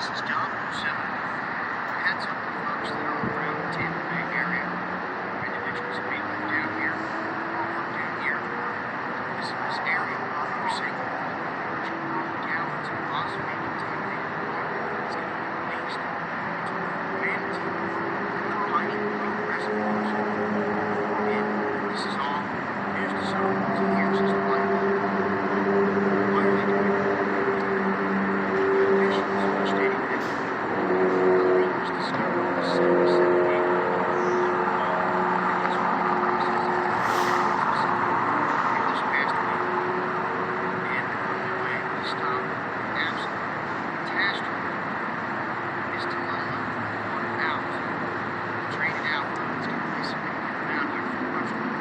This is DAHBOO77. Heads up to folks that are around the Tampa Bay area. Individuals that may live down here or work down here. This area of your single gallons of possibly contaminated water is going to be released into Port Manatee and the Piney Point reservoirs. And this is all news to some years as to why are they doing it? Officials are stating that a leak was discovered in the 77-acre that's what the process of it was passed away. And the only way to stop absolute catastrophe is to let the water out, drain it out. It's going to dissipate in and out here for much more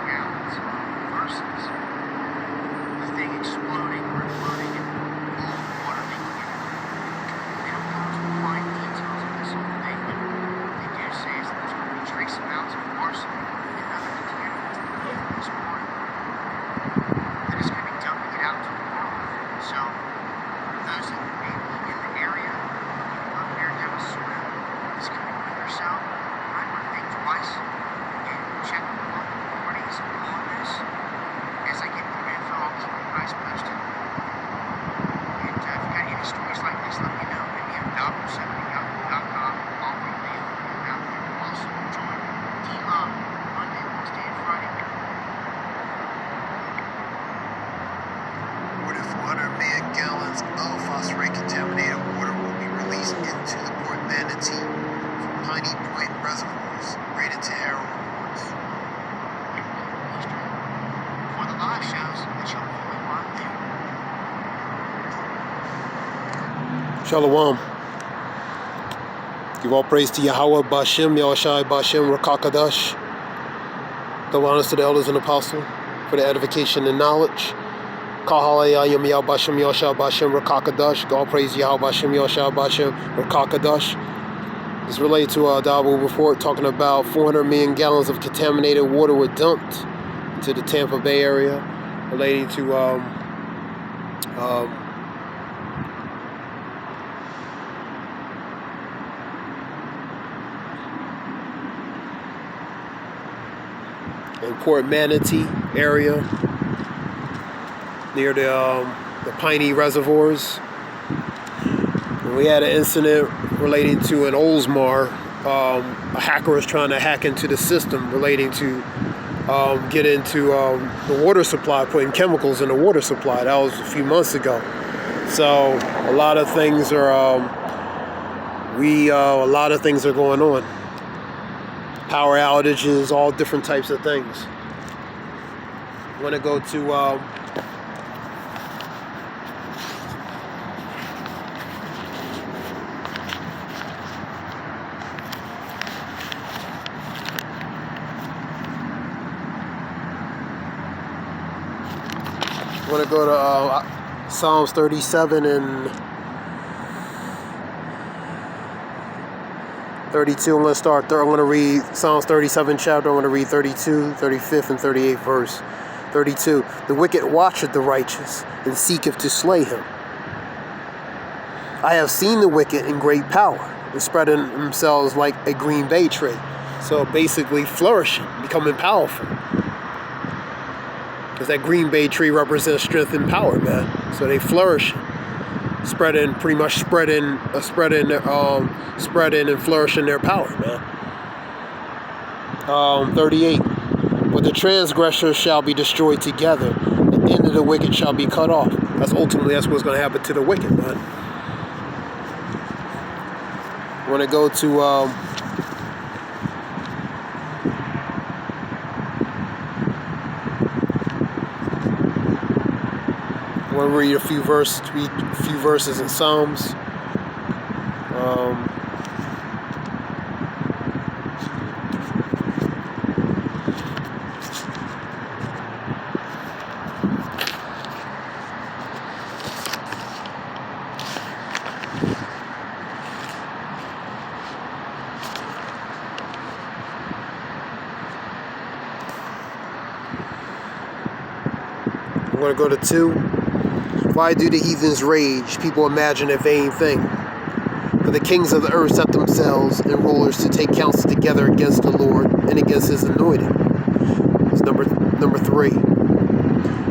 gallons versus the thing exploding or imploding and all the water leaking in it. They don't go into the fine details of this whole thing, but they do say is that there's going to be trace amounts of arsenic and other contaminants in this water that is going to be dumping it out to the world. So, those that may be in the area, you go up there and have a swim this coming week or so, you might want to think twice and check with the local authorities on this. As I get more info, I'll keep you guys posted. And if you got any stories like this, let me know. Hit me at DAHBOO77.com. I'll relay them out there. Also, join DAHBOO Monday, Wednesday, and Friday. More than 400 million gallons of phosphorate contaminated water will be released into the Port Manatee from Piney Point reservoirs, right into reservoirs. For the live shows that you'll only want there. Shalom. Give all praise to Yahweh, Bashem, Yahushai, Bashem, Rakakadash. Double honors to the elders and apostles for the edification and knowledge. Kahalaya, Yom Yah, Bashem, Yahushai, Bashem, Rakakadash. Give all praise to Yahweh, Bashem, Yahushai, Bashem, Rakakadash. It's related to a DAHBOO report talking about 400 million gallons of contaminated water were dumped into the Tampa Bay area, relating to in Port Manatee area near the Piney reservoirs. And we had an incident relating to an Oldsmar. A hacker was trying to hack into the system relating to get into the water supply, putting chemicals in the water supply. That was a few months ago. So a lot of things are going on. Power outages, all different types of things. I'm going to go to Psalms 37 and 32. I'm going to read Psalms 37 chapter. I'm going to read 32, 35th, and 38th verse. 32. The wicked watcheth the righteous, and seeketh to slay him. I have seen the wicked in great power, and spreading themselves like a green bay tree. So basically flourishing, becoming powerful. Because that green bay tree represents strength and power, man. So they flourish, spreading and flourishing their power, man. 38. But the transgressors shall be destroyed together. The end of the wicked shall be cut off. That's what's going to happen to the wicked, man. I want to go to I want to read a few verses in Psalms. I'm going to go to 2. Why do the heathens rage? People imagine a vain thing. For the kings of the earth set themselves and rulers to take counsel together against the Lord and against his anointed. It's number 3.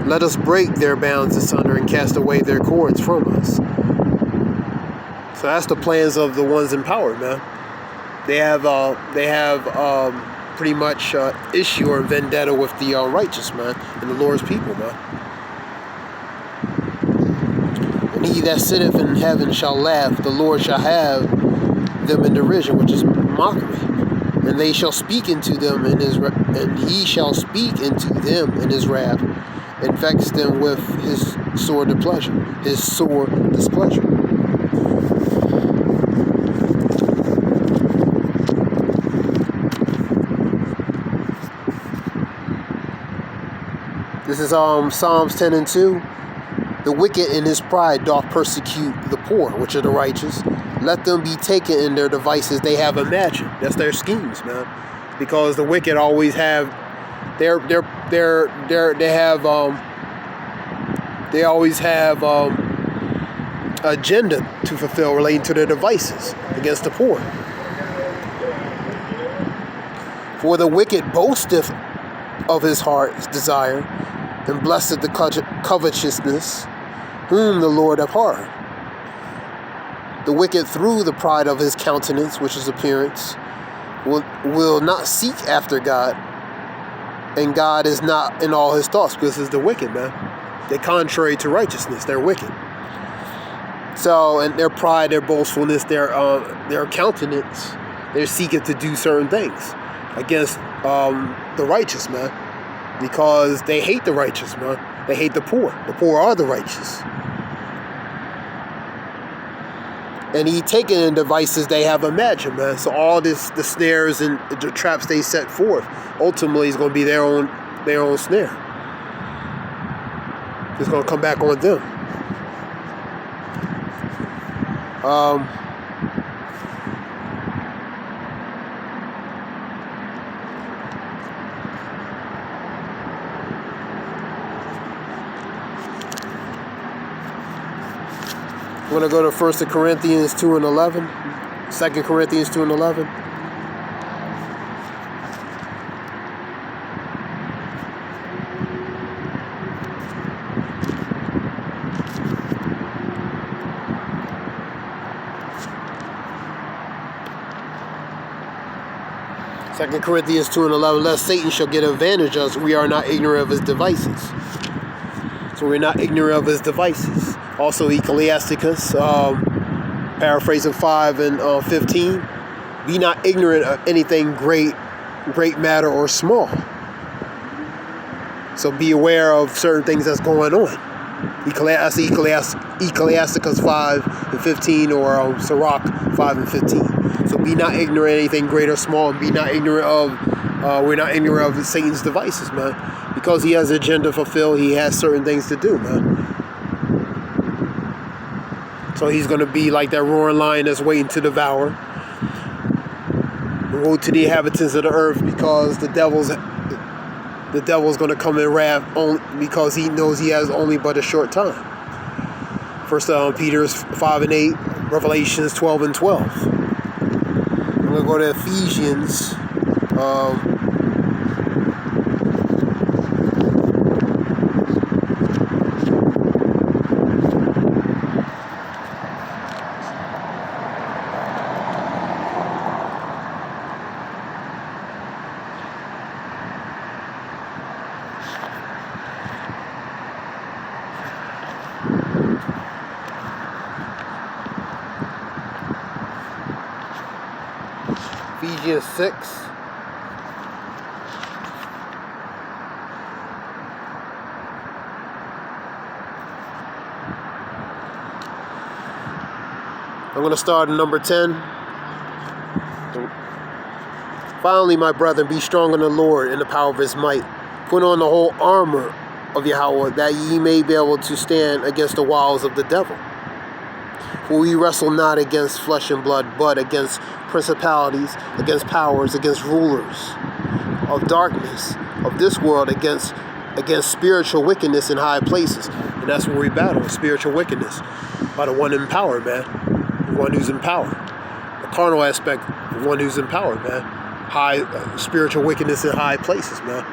Let us break their bounds asunder and cast away their cords from us. So that's the plans of the ones in power, man. They have pretty much issue or vendetta with the righteous, man, and the Lord's people, man. And he that sitteth in heaven shall laugh, the Lord shall have them in derision, which is mockery. And they shall speak into them in his and he shall speak into them in his wrath, and vex them with his sore displeasure. This is Psalms 10 and 2. The wicked in his pride doth persecute the poor, which are the righteous. Let them be taken in their devices they have imagined. That's their schemes, man. Because the wicked always have they always have agenda to fulfill relating to their devices against the poor. For the wicked boasteth of his heart's desire, and blessed the covetousness, whom the Lord abhorreth. The wicked through the pride of his countenance, which is appearance, will not seek after God, and God is not in all his thoughts, because it's the wicked, man. They're contrary to righteousness. They're wicked. So, and their pride, their boastfulness, their countenance, they're seeking to do certain things against the righteous, man, because they hate the righteous, man. They hate the poor. The poor are the righteous. And he taken in devices they have imagined, man. So all the snares and the traps they set forth, ultimately is going to be their own snare. It's going to come back on them. I'm going to go to 1 Corinthians 2 and 11. 2 Corinthians 2 and 11. Second Corinthians 2 and 11. Lest Satan shall get advantage of us, we are not ignorant of his devices. So we're not ignorant of his devices. Also, Ecclesiasticus, paraphrasing 5 and 15. Be not ignorant of anything great matter or small. So be aware of certain things that's going on. Ecclesiasticus 5 and 15, or Sirach 5 and 15. So be not ignorant of anything great or small, and be not ignorant of, we're not ignorant of Satan's devices, man. Because he has an agenda to fulfill, he has certain things to do, man. So he's going to be like that roaring lion that's waiting to devour. Woe to the inhabitants of the earth, because the devil's going to come in wrath only because he knows he has only but a short time. First Peter 5 and 8, Revelations 12 and 12. I'm going to go to Ephesians. Ephesians 6. I'm going to start at number 10. Finally, my brethren, be strong in the Lord and the power of his might. Put on the whole armor of Yahweh, that ye may be able to stand against the wiles of the devil. For we wrestle not against flesh and blood, but against principalities, against powers, against rulers of darkness of this world, against spiritual wickedness in high places. And that's where we battle, spiritual wickedness, by the one in power, man. The one who's in power. The carnal aspect, the one who's empowered, man. High spiritual wickedness in high places, man.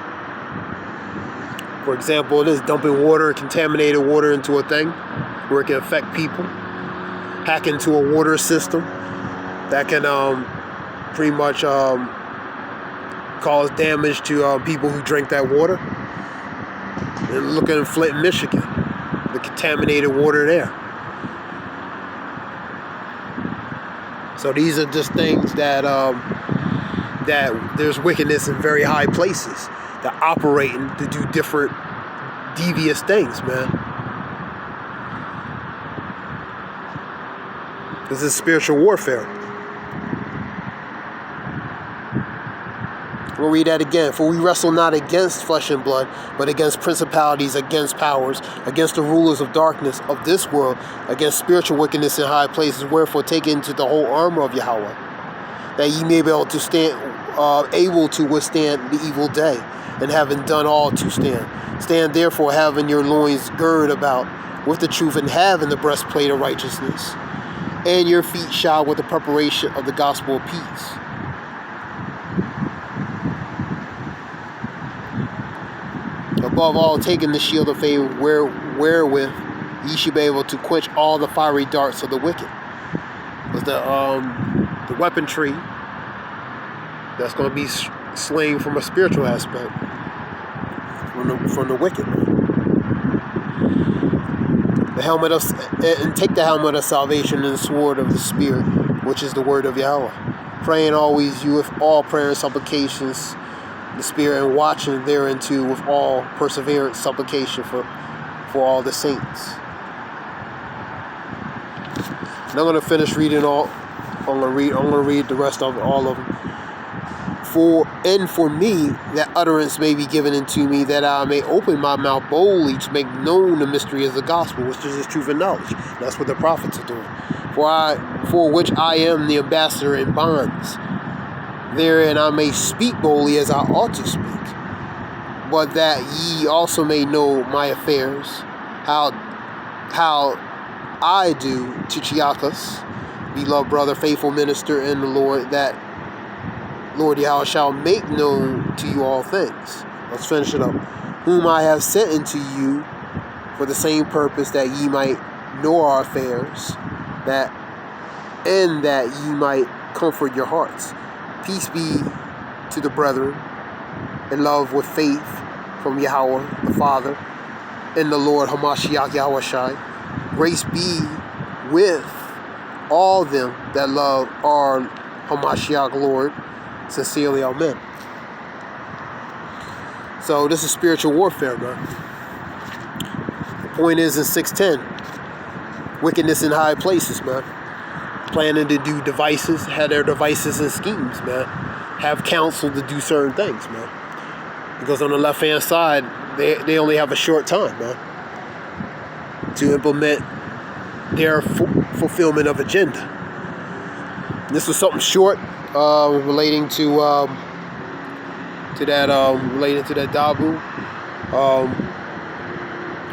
For example, it is dumping water, contaminated water into a thing where it can affect people. Hack into a water system that can pretty much cause damage to people who drink that water. And look at Flint, Michigan, the contaminated water there. So these are just things that that there's wickedness in very high places that operating to do different devious things, man. This is spiritual warfare. We'll read that again. For we wrestle not against flesh and blood, but against principalities, against powers, against the rulers of darkness of this world, against spiritual wickedness in high places. Wherefore take into the whole armor of Yahweh, that ye may be able to stand, able to withstand the evil day, and having done all to stand. Stand therefore, having your loins girded about with the truth, and having the breastplate of righteousness, and your feet shod with the preparation of the gospel of peace. Above all, taking the shield of faith, wherewith ye should be able to quench all the fiery darts of the wicked. With the weaponry that's going to be slain from a spiritual aspect, from the wicked. The helmet of, and take the helmet of salvation and the sword of the Spirit, which is the word of Yahweh. Praying always you with all prayer and supplications, the Spirit, and watching thereunto with all perseverance, supplication for all the saints. And I'm going to finish reading all. I'm going to read the rest of all of them. For me that utterance may be given unto me, that I may open my mouth boldly to make known the mystery of the gospel, which is his truth and knowledge. That's what the prophets are doing. For which I am the ambassador in bonds. Therein I may speak boldly as I ought to speak, but that ye also may know my affairs, how I do to Chiakas, beloved brother, faithful minister in the Lord, that Lord Yahweh shall make known to you all things. Let's finish it up. Whom I have sent unto you for the same purpose, that ye might know our affairs, that ye might comfort your hearts. Peace be to the brethren, and love with faith from Yahweh the Father and the Lord Hamashiach Yahushai. Grace be with all them that love our Hamashiach Lord. Sincerely, amen. So this is spiritual warfare, man. The point is in 610, wickedness in high places, man. Planning to do devices, have their devices and schemes, man. Have counsel to do certain things, man. Because on the left-hand side, they only have a short time, man, to implement their fulfillment of agenda. This was something short relating to that DAHBOO.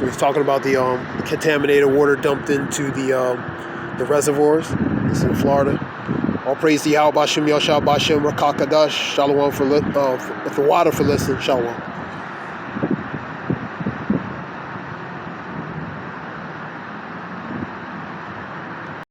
We was talking about the contaminated water dumped into the reservoirs. This is in Florida. All praise to Yahweh, Bashem, Yahshua, Bashem, Rakakadash, Shalom for the water for listening. Shalom.